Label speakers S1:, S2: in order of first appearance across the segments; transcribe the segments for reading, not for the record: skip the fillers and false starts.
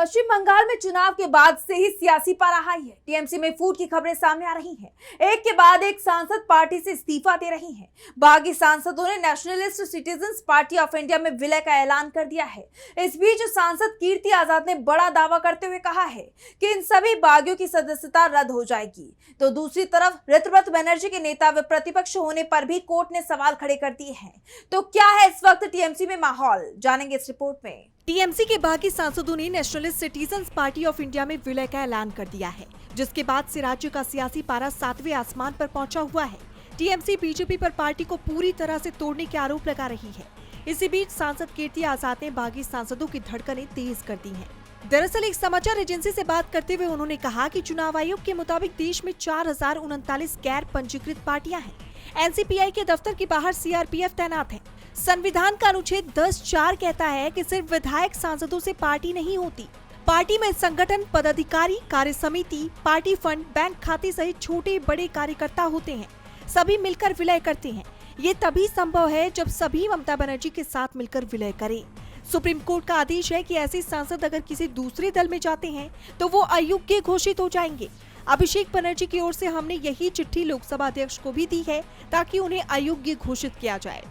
S1: पश्चिम बंगाल में चुनाव के बाद से ही सियासी पारा हाई है। टीएमसी में फूट की खबरें सामने आ रही हैं। एक के बाद एक सांसद पार्टी से इस्तीफा दे रही हैं। बागी सांसदों ने nationalist citizens party of India में विलय का ऐलान कर दिया है। इस बीच सांसद कीर्ति आजाद ने बड़ा दावा करते हुए कहा है कि इन सभी बागियों की सदस्यता रद्द हो जाएगी। तो दूसरी तरफ ऋतव्रत बनर्जी के नेता व प्रतिपक्ष होने पर भी कोर्ट ने सवाल खड़े कर दिए हैं। तो क्या है इस वक्त टीएमसी में माहौल, जानेंगे इस रिपोर्ट में।
S2: टीएमसी के बागी सांसदों ने nationalist citizens party of India में विलय का ऐलान कर दिया है, जिसके बाद से राज्य का सियासी पारा 7वें आसमान पर पहुंचा हुआ है। टीएमसी बीजेपी पर पार्टी को पूरी तरह से तोड़ने के आरोप लगा रही है। इसी बीच सांसद कीर्ति आजाद ने बागी सांसदों की धड़कनें तेज कर दी हैं। दरअसल एक समाचार एजेंसी से बात करते हुए उन्होंने कहा कि चुनाव आयोग के मुताबिक देश में 4039 गैर पंजीकृत पार्टियां हैं। एनसीपीआई के दफ्तर के बाहर सीआरपीएफ तैनात है। संविधान का अनुच्छेद 10(4) कहता है कि सिर्फ विधायक सांसदों से पार्टी नहीं होती। पार्टी में संगठन, पदाधिकारी, कार्य समिति, पार्टी फंड, बैंक खाते सहित छोटे बड़े कार्यकर्ता होते हैं। सभी मिलकर विलय करते हैं। ये तभी संभव है जब सभी ममता बनर्जी के साथ मिलकर विलय करें। सुप्रीम कोर्ट का आदेश है कि ऐसे सांसद अगर किसी दूसरे दल में जाते हैं तो वो अयोग्य घोषित हो जाएंगे। अभिषेक बनर्जी की ओर से हमने यही चिट्ठी लोकसभा अध्यक्ष को भी दी है ताकि उन्हें अयोग्य घोषित किया जाए।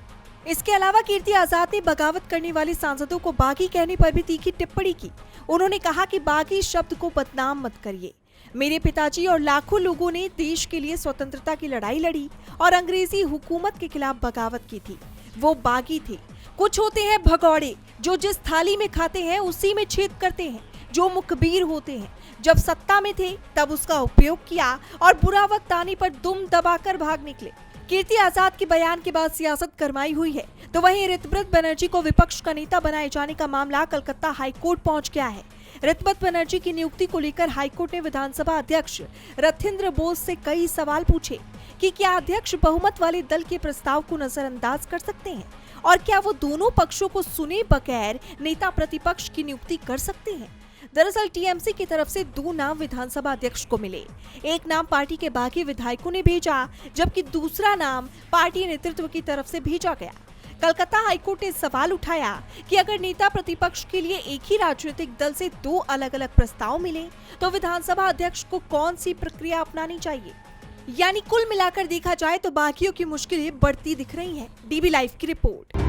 S2: इसके अलावा कीर्ति आजाद ने बगावत करने वाले सांसदों को बागी कहने पर भी तीखी टिप्पणी की। उन्होंने कहा कि बागी शब्द को बदनाम मत करिए। मेरे पिताजी और लाखों लोगों ने देश के लिए स्वतंत्रता की लड़ाई लड़ी और अंग्रेजी हुकूमत के खिलाफ बगावत की थी। वो बागी थे। कुछ होते हैं भगौड़े जो जिस थाली में खाते हैं उसी में छेद करते हैं, जो मुखबिर होते हैं। जब सत्ता में थे तब उसका उपयोग किया और बुरा वक्त आने पर दुम दबाकर भाग निकले। कीर्ति आजाद के बयान के बाद सियासत गरमाई हुई है, तो वहीं ऋतव्रत बनर्जी को विपक्ष का नेता बनाए जाने का मामला कलकत्ता हाईकोर्ट पहुंच गया है। ऋतव्रत बनर्जी की नियुक्ति को लेकर हाईकोर्ट ने विधानसभा अध्यक्ष रथिंद्र बोस से कई सवाल पूछे कि क्या अध्यक्ष बहुमत वाले दल के प्रस्ताव को नजरअंदाज कर सकते हैं और क्या वो दोनों पक्षों को सुने बगैर नेता प्रतिपक्ष की नियुक्ति कर सकते हैं। दरअसल टीएमसी की तरफ से 2 नाम विधानसभा अध्यक्ष को मिले। एक नाम पार्टी के बागी विधायकों ने भेजा, जबकि दूसरा नाम पार्टी नेतृत्व की तरफ से भेजा गया। कलकत्ता हाईकोर्ट ने सवाल उठाया कि अगर नेता प्रतिपक्ष के लिए एक ही राजनीतिक दल से 2 अलग-अलग प्रस्ताव मिले तो विधानसभा अध्यक्ष को कौन सी प्रक्रिया अपनानी चाहिए। यानी कुल मिलाकर देखा जाए तो बागियों की मुश्किलें बढ़ती दिख रही हैं। डीबी लाइव की रिपोर्ट।